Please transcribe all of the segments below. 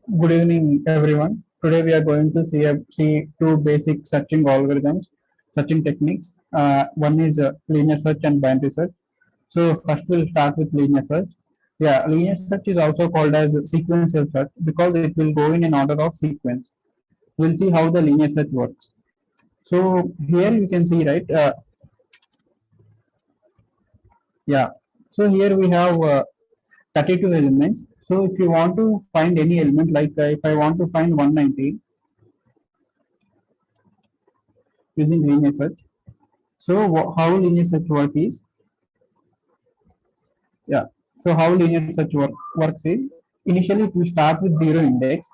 Good evening, everyone. Today we are going to see two basic searching algorithms, searching techniques. One is linear search and binary search. So first we'll start with linear search. Yeah, linear search is also called as sequential search because it will go in an order of sequence. We'll see how the linear search works. So here you can see, right? Yeah. So here we have 32 elements. So if you want to find any element, like if I want to find 190 using linear search. So how linear search work is, yeah. So how linear search works is, initially it will start with zero index.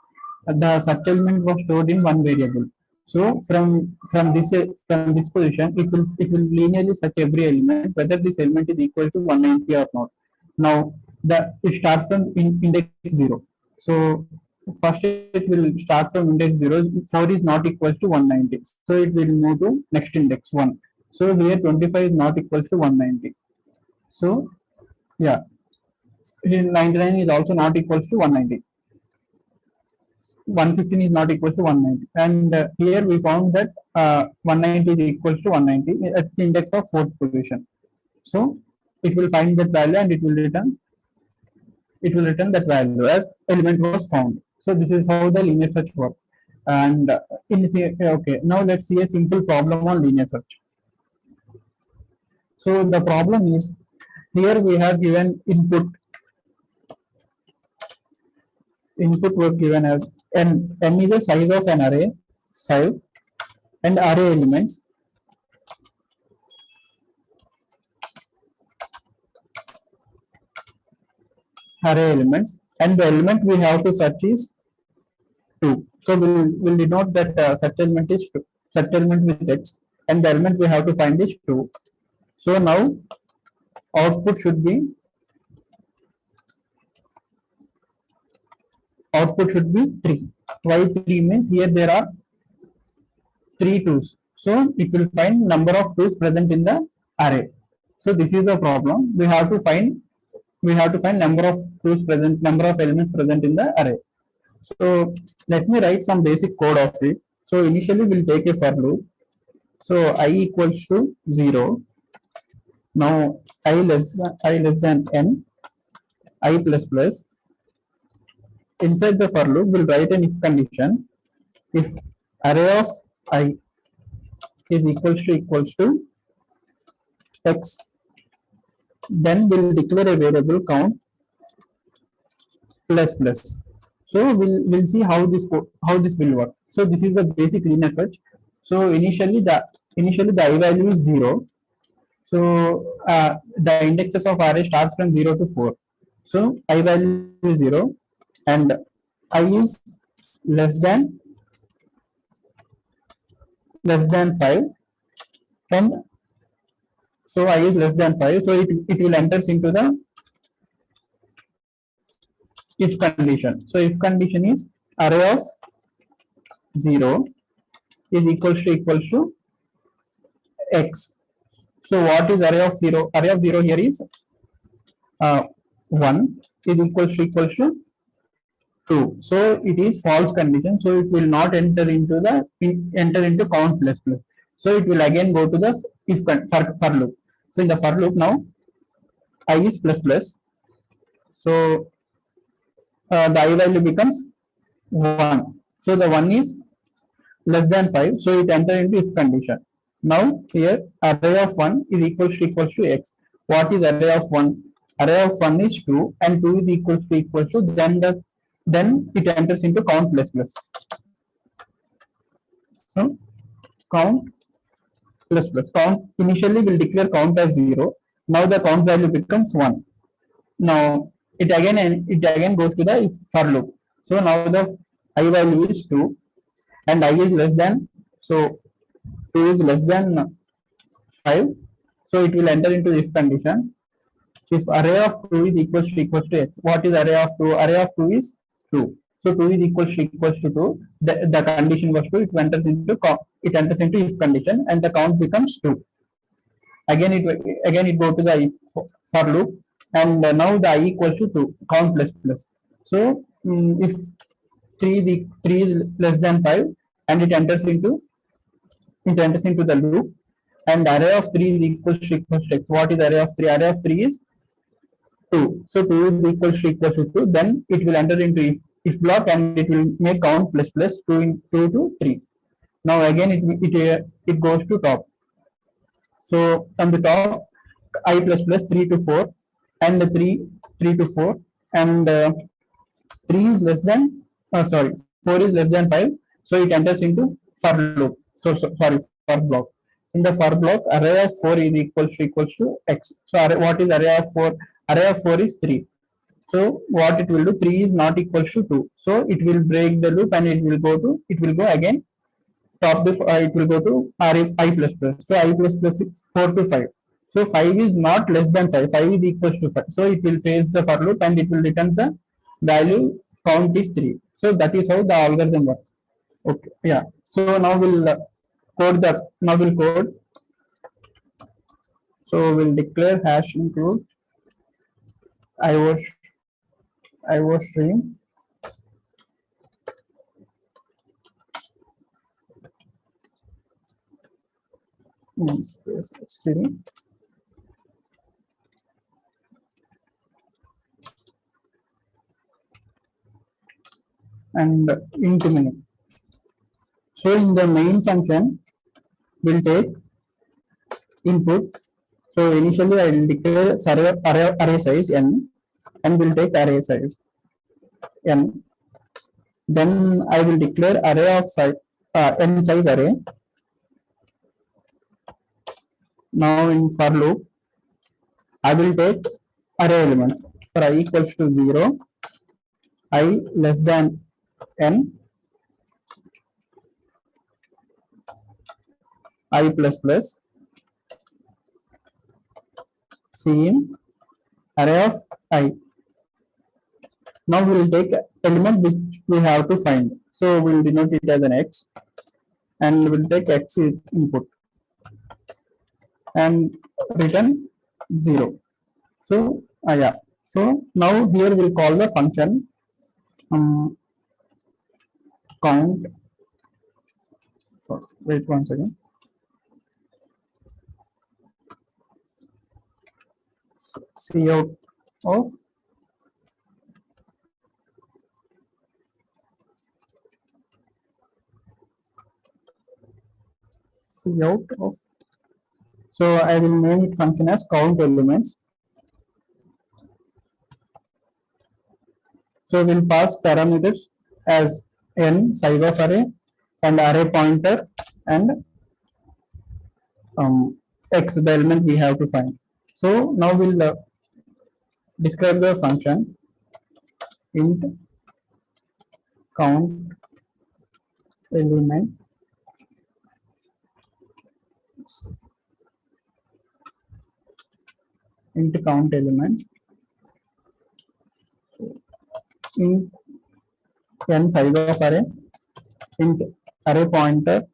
The search element was stored in one variable. So from this position, it will linearly search every element, whether this element is equal to 190 or not. Now it starts from index zero. So first it will start from index zero. 4 is not equal to 190. So it will move to next index 1. So here 25 is not equal to 190. So yeah, here 99 is also not equal to 190. 115 is not equal to 190. And here we found that 190 is equal to 190 at the index of fourth position. So it will find that value and it will return that value as element was found. So this is how the linear search works. And okay, now let's see a simple problem on linear search. So the problem is, here we have given input was given as n is the size of an array 5, and array elements, and the element we have to search is 2. So we'll denote that search element is 2, search element with x, and the element we have to find is 2. So now output should be 3. Why 3 means, here there are 3 2's. So it will find number of 2's present in the array. So this is the problem. We have to find number of 2's present, number of elements present in the array. So let me write some basic code of it. So initially we'll take a for loop. So I equals to 0. Now I less than n, I plus plus. Inside the for loop, we'll write an if condition. If array of I is equals to x, then we'll declare a variable count plus plus. So we'll see how this will work. So this is the basic linear search. So initially the I value is 0. So the indexes of array starts from 0 to 4. So I value is 0, and I is less than 5, and so I is less than 5. So it will enters into the if condition. So if condition is array of 0 is equals to x. So what is array of 0? Array of 0 here is 1 is equals to 2. So it is false condition. So it will not enter into count plus plus. So it will again go to the if for loop. So in the for loop now I is plus plus. So the I value becomes 1. So the 1 is less than 5. So it enter into if condition. Now here array of 1 is equals to x. What is array of 1? Array of 1 is 2, and 2 is equals to then it enters into count plus plus. So count plus plus. Count initially will declare count as 0. Now the count value becomes 1. Now it again goes to the if for loop. So now the I value is 2, and I is less than, so 2 is less than 5. So it will enter into if condition. If array of 2 is equals to x, what is array of 2? Array of 2 is 2. So 2 is equals to 2. The condition was 2. It enters into if condition, and the count becomes 2. Again it go to the if for loop, and now the I equals to 2, count plus plus. So if 3 is less than 5, and it enters into the loop, and array of 3 is equals to x. What is array of 3? Array of 3 is 2. So 2 is equals to 2. Then it will enter into if block, and it will make count plus 2 to 3. Now again it goes to top. So on the top, I plus 3 to 4, and 3 to 4, and 3 is less than 4 is less than 5. So it enters into for loop. Sorry, for block. In the for block, array of 4 is equals to x. So what is array of 4? Array of 4 is 3. So what it will do? 3 is not equals to 2. So it will break the loop, and it will go again top. It will go to I plus plus. So I plus plus is 4 to 5. So 5 is not less than 5. 5 is equals to 5. So it will face the for loop, and it will return the value count is 3. So that is how the algorithm works. Okay. Yeah. So now we'll code. So we'll declare hash include IO stream. String. And int min. So in the main function, we'll take input. So initially I will declare array size n, and we'll take array size n. Then I will declare array of size n size array. Now in for loop, I will take array elements for I equals to 0, I less than n, I plus plus, cin array of I. Now we will take element which we have to find. So we will denote it as an x, and we will take x input and return 0. So yeah. So now here we'll call the function count. So wait one second. Cout of so I will name it function as count elements. So we'll pass parameters as n size of array, and array pointer, and x, the element we have to find. So now we'll describe the function int count element int n size of array, int array pointer,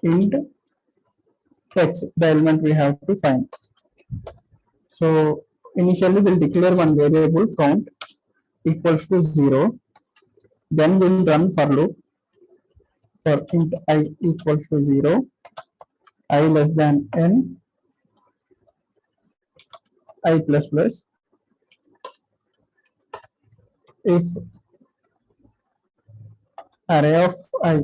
int x, the element we have to find. So initially we'll declare one variable count equals to 0. Then we'll run for loop for int I equals to 0, I less than n, I plus plus. If array of I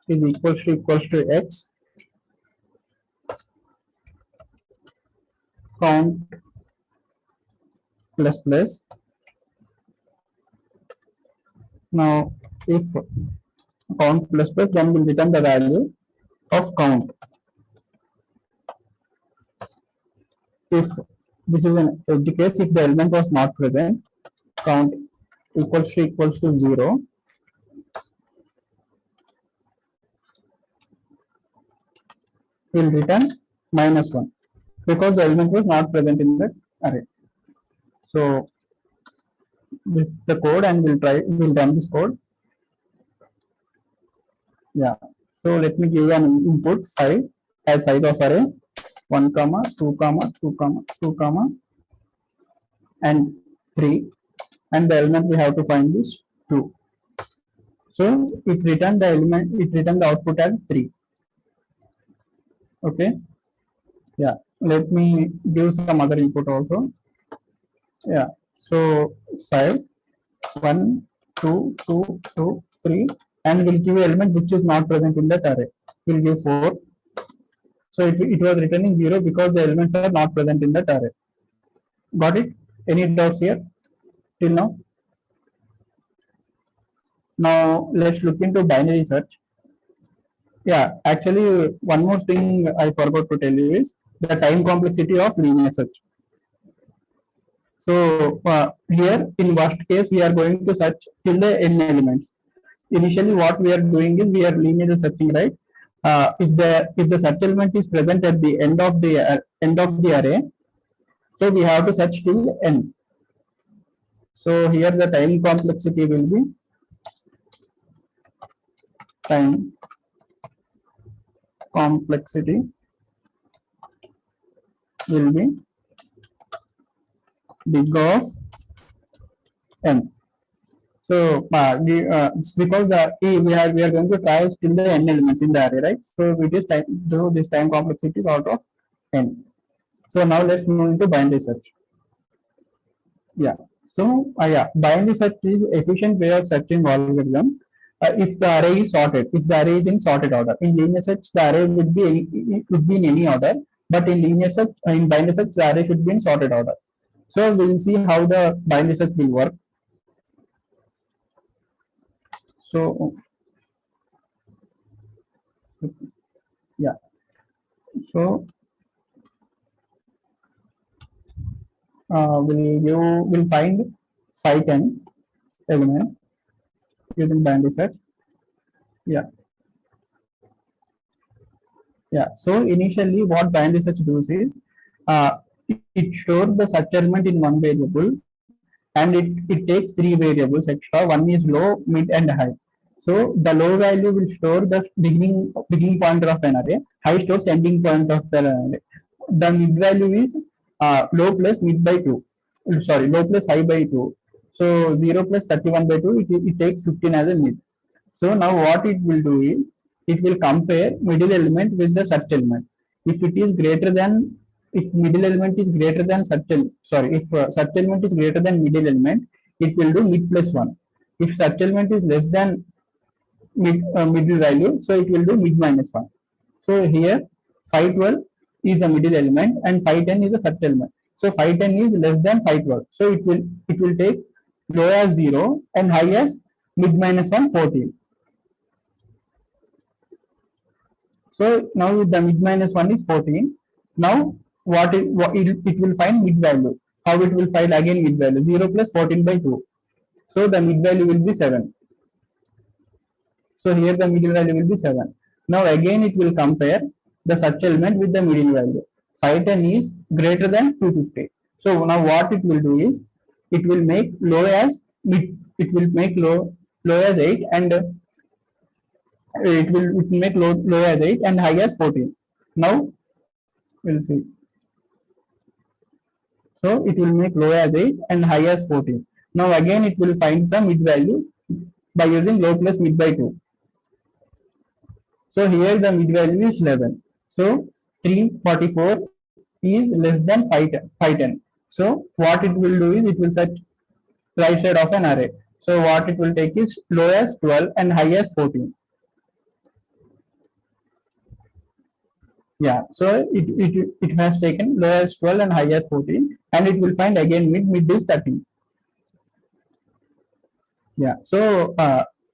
is equals to x, count plus plus. Now if count plus plus, then we'll return the value of count. If this is an edge case, if the element was not present, count equals to 0. Will return -1 because the element was not present in the array. So this is the code, and we'll run this code. Yeah. So let me give an input 5 as size of array, 1, 2, 2, and 3, and the element we have to find is 2. So it returned the element, it returned the output as 3. Okay. Yeah, let me give some other input also. Yeah, so 5, 1, 2, 2, 2, 3, and we'll give element which is not present in that array. We'll give 4. So it was returning 0 because the elements are not present in that array. Got it? Any doubts here till now? Now let's look into binary search. Yeah, actually one more thing I forgot to tell you is the time complexity of linear search. So here in worst case we are going to search till the n elements. Initially what we are doing is we are linearly searching, right? If the search element is present at the end of the array, so we have to search till n. So here the time complexity will be time complexity will be big of n. So it's because we are going to try till the n elements in the array, right? So it is time, so this time complexity is out of n. So now let's move into binary search. Yeah. So yeah, binary search is efficient way of searching algorithm if the array is sorted. If the array is in sorted order. In linear search, the array would be in any order, but in linear search, in binary search, the array should be in sorted order. So we will see how the binary search will work. So yeah, so we'll find 5, 10 element using binary search. Yeah. Yeah. So initially what binary search does is it stores the search element in one variable, and it takes 3 variables extra. One is low, mid, and high. So the low value will store the beginning pointer of an array. High stores ending point of the array. The mid value is low plus mid by 2. Sorry, low plus high by 2. So 0 plus 31 by 2, it takes 15 as a mid. So now what it will do is it will compare middle element with the search element. If it is greater than, if middle element is greater than search element is greater than middle element, it will do mid plus 1. If search element is less than middle value, so it will do mid minus 1. So here 512 is a middle element and 510 is a search element. So 510 is less than 512. So it will take low as 0 and high as mid minus 1, 14. So now the mid minus 1 is 14. Now it will find mid value. How it will find again mid value? 0 plus 14 by 2. So the mid value will be 7. So here the middle value will be 7. Now again it will compare the search element with the middle value. 510 is greater than 250. So now what it will do is it will make low as mid, it will make low as 8, and it will make low as 8 and high as 14. Now we'll see. So it will make low as 8 and high as 14. Now again it will find some mid value by using low plus mid by 2. So here the mid value is 11. So 344 is less than 510. So what it will do is it will search right side of an array. So what it will take is low as 12 and high as 14. Yeah, so it has taken low as 12 and high as 14, and it will find again mid is 13. Yeah, so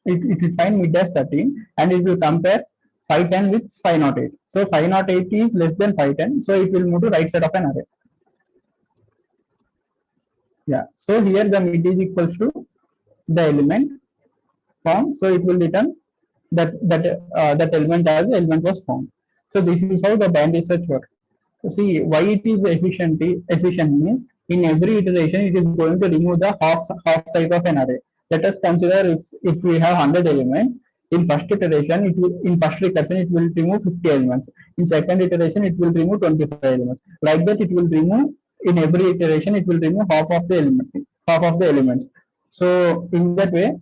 it will find mid as 13, and it will compare 510 with 508. So 508 is less than 510, so it will move to right side of an array. Yeah, so here the mid is equals to the element form, so it will return that element as the element was found. So this is how the binary search works. So see why it is efficient means in every iteration it is going to remove the half size of an array. Let us consider if we have 100 elements. In first iteration, in first recursion it will remove 50 elements. In second iteration, it will remove 25 elements. Like that, it will remove in every iteration. It will remove half of the elements. So in that way,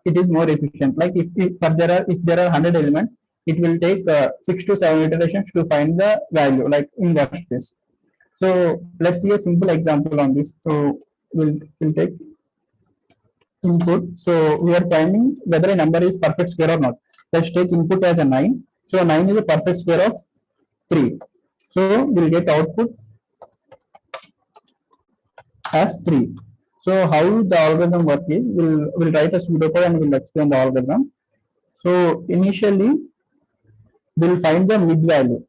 it is more efficient. Like if there are 100 elements, it will take 6 to 7 iterations to find the value, like in worst case. So let's see a simple example on this. So we'll take input. So we are finding whether a number is perfect square or not. Let's take input as a 9. So 9 is a perfect square of 3. So we'll get output as 3. So how the algorithm work is, we'll write a pseudocode and we'll explain the algorithm. So initially we'll find the mid value.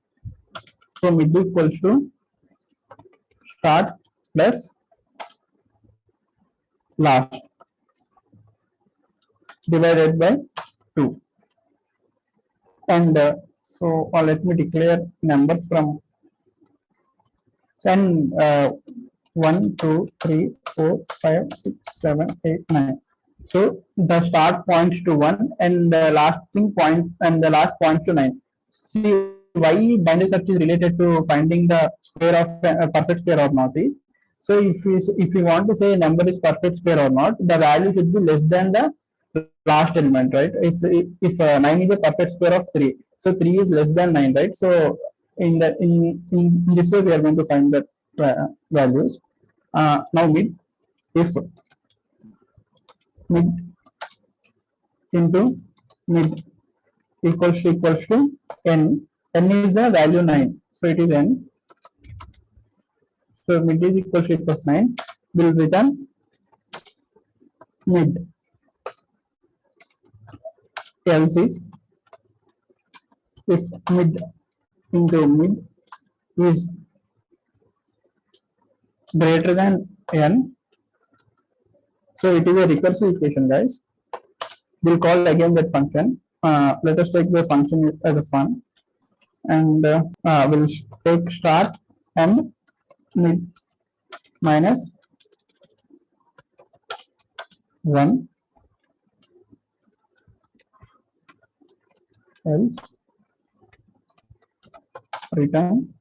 So mid equals to start plus last divided by 2. And so let me declare numbers from and 1, 2, 3, 4, 5, 6, 7, 8, 9. So the start points to 1 and the last points to 9. See why binary search is related to finding the square of a perfect square or not is, so if you want to say a number is perfect square or not, the value should be less than the last element, right? If 9 is a perfect square of 3, so 3 is less than 9, right? So in this way we are going to find the values. Now if mid into mid equals to n is the value 9, so it is n. So mid is equals to 9, will return mid. Else if mid into mid is greater than n, so it is a recursive equation, guys. We'll call again that function. Let us take the function as a fun, and we'll take start and mid minus 1, else return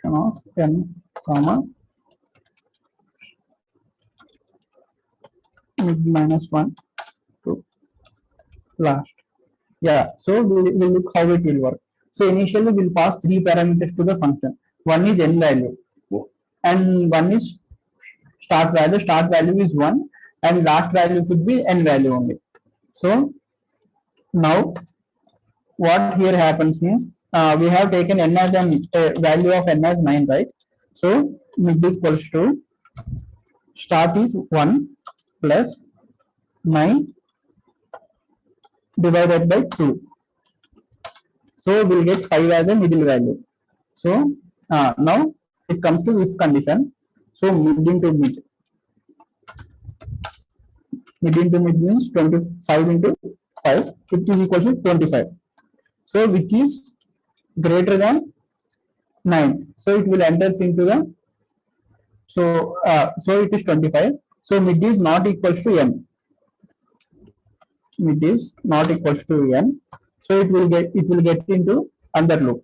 of n comma mid minus 1 to last. Yeah, so we'll look how it will work. So initially we'll pass 3 parameters to the function. One is n value and one is start value. Start value is 1 and last value should be n value only. So now what here happens means we have taken n as a value of n as 9, right? So mid equals to start is 1 plus 9 divided by 2. So we'll get 5 as a middle value. So now it comes to if condition. So mid into mid. Mid into mid means 25 into 5. It is equal to 25. So which is greater than 9. So it will enter into the, so it is 25. So mid is not equals to n. Mid is not equals to n. So it will get into under loop.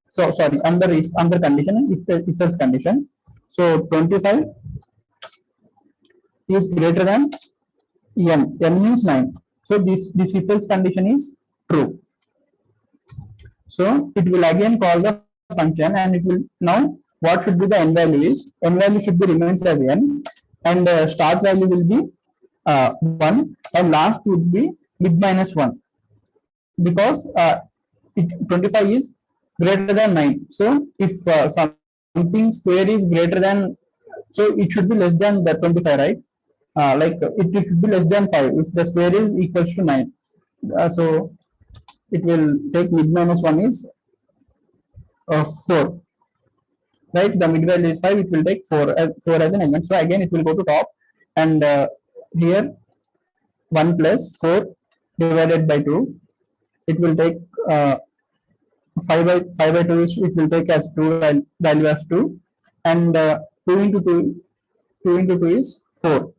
So sorry, under condition, if else condition. So 25 is greater than n. N means 9. So this if else condition is true. So it will again call the function and it will now what should be the n value is, n value should be remains as n, and start value will be 1 and last would be mid minus 1 because 25 is greater than 9. So if something square is greater than, so it should be less than the 25, right? Like it should be less than 5 if the square is equals to 9. So it will take mid minus 1 is 4, right? The mid value is 5, it will take 4 as an element. So again it will go to top and here 1 plus 4 divided by 2, it will take 5 by 2 is, it will take as 2 value as 2, and 2 into 2 is 4.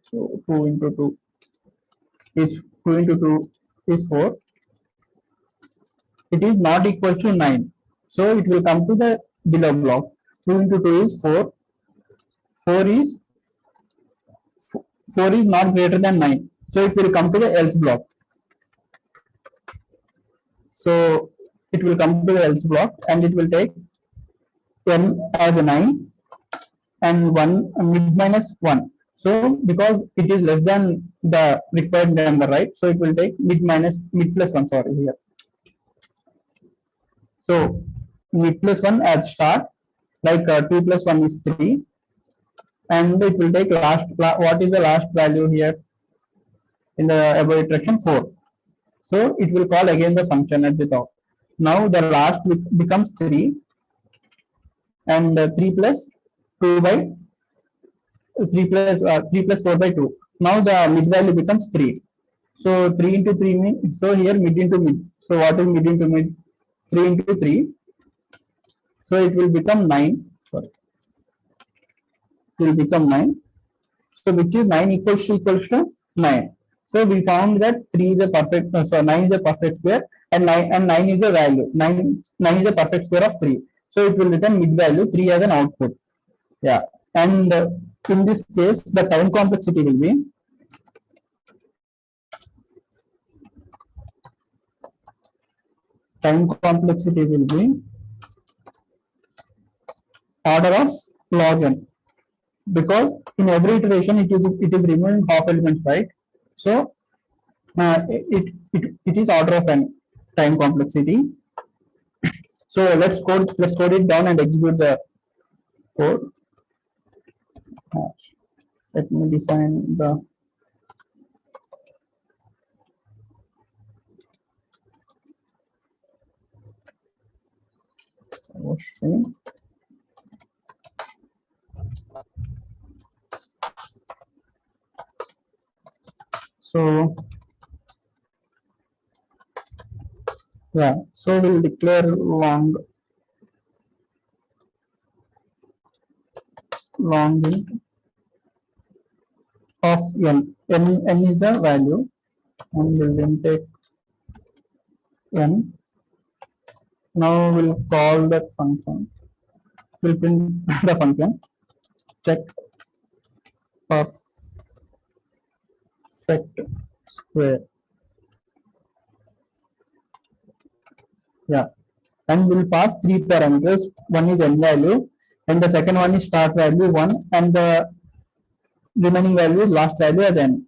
So 2 into 2 is 4. It is not equal to 9. So it will come to the below block. 2 into 2 is 4. 4 is 4 is not greater than 9. So it will come to the else block. So it will come to the else block and it will take n as a 9 and 1 mid minus 1. So because it is less than the required number, right? So it will take mid plus 1, sorry, here. So mid plus 1 as start, like 2 plus 1 is 3, and it will take what is the last value here in the above iteration? 4. So it will call again the function at the top. Now the last becomes 3, and 3 plus 2 by 3 plus 4 by 2. Now the mid value becomes 3. So 3 into 3 means, so here mid into mid. So what is mid into mid? 3 into 3. So it will become 9. Sorry. It will become 9. So which is 9 equals to 9. So we found that 3 is a perfect, so 9 is a perfect square, and 9 is a value. 9 is a perfect square of 3. So it will return mid value 3 as an output. Yeah. And in this case, the time complexity will be order of log n, because in every iteration it is removing half elements, right? So it is order of n time complexity. So let's code it down and execute the code. Let me define the string. So yeah, so we'll declare long int of n. N is the value, and we'll then take n. Now we'll call that function. We'll print the function check perfect square. Yeah, and we'll pass 3 parameters. One is n value, and the second one is start value 1, and the remaining value is last value as n.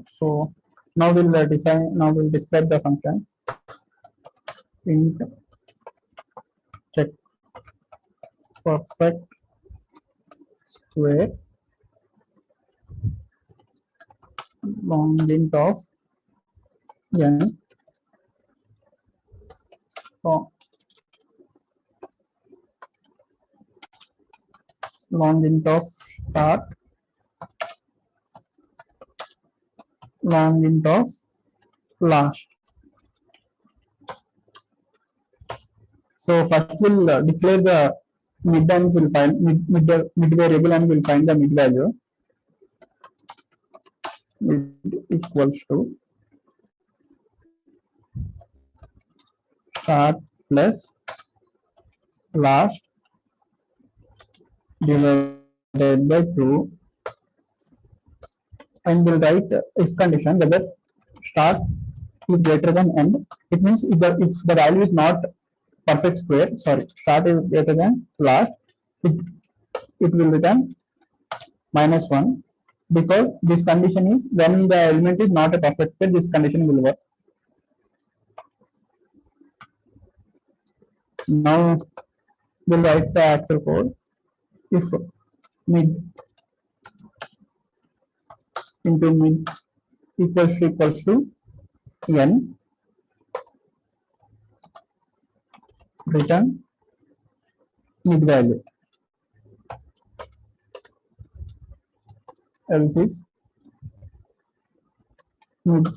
So now we'll describe the function int check perfect square long int of n long int of start long int of last. So first we'll declare the mid, and we'll find mid variable, and we'll find the mid value. Mid equals to start plus last divided by 2, and we'll write if condition whether start is greater than end. It means if the value is not perfect square, sorry, start is greater than last, it will return -1, because this condition is when the element is not a perfect square, this condition will work. Now we'll write the actual code. If mid into mid equals to n, return mid value. Else if mid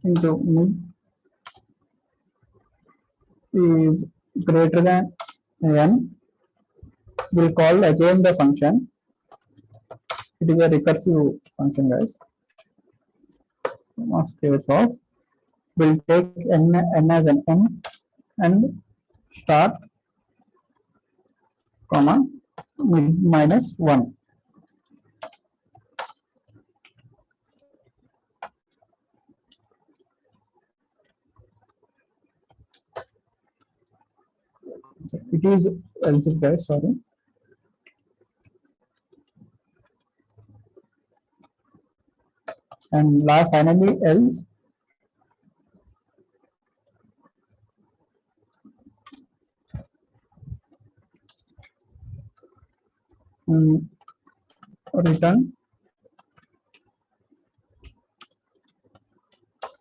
into mid is greater than n, we'll call again the function. It is a recursive function, guys. Case of will take n as an n and start comma minus 1. It is else if guys, sorry. And last finally else. Return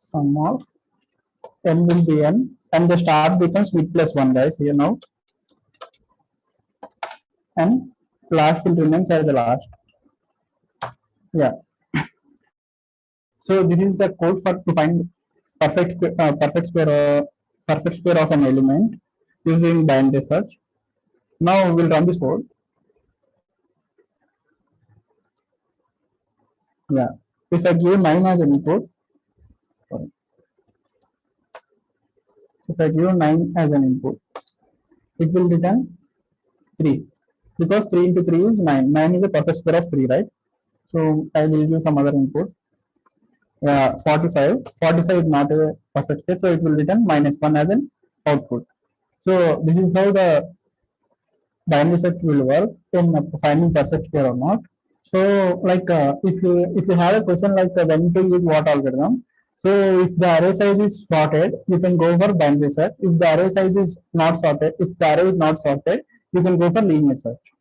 sum of n will be n, and the start becomes mid plus 1 guys here now, and last will remains as the last. Yeah, so this is the code for to find perfect square of an element using binary search. Now we'll run this code. Yeah, if I give 9 as an input, sorry. If I give 9 as an input, it will return 3, because 3 into 3 is 9. 9 is the perfect square of 3, right? So I will give some other input. 45. 45 is not a perfect square, so it will return minus 1 as an output. So this is how the binary search will work in finding perfect square or not. So like if you have a question like when to use what algorithm, so if the array size is sorted, you can go for binary search. If the array size is not sorted, if the array is not sorted, you can go for linear search.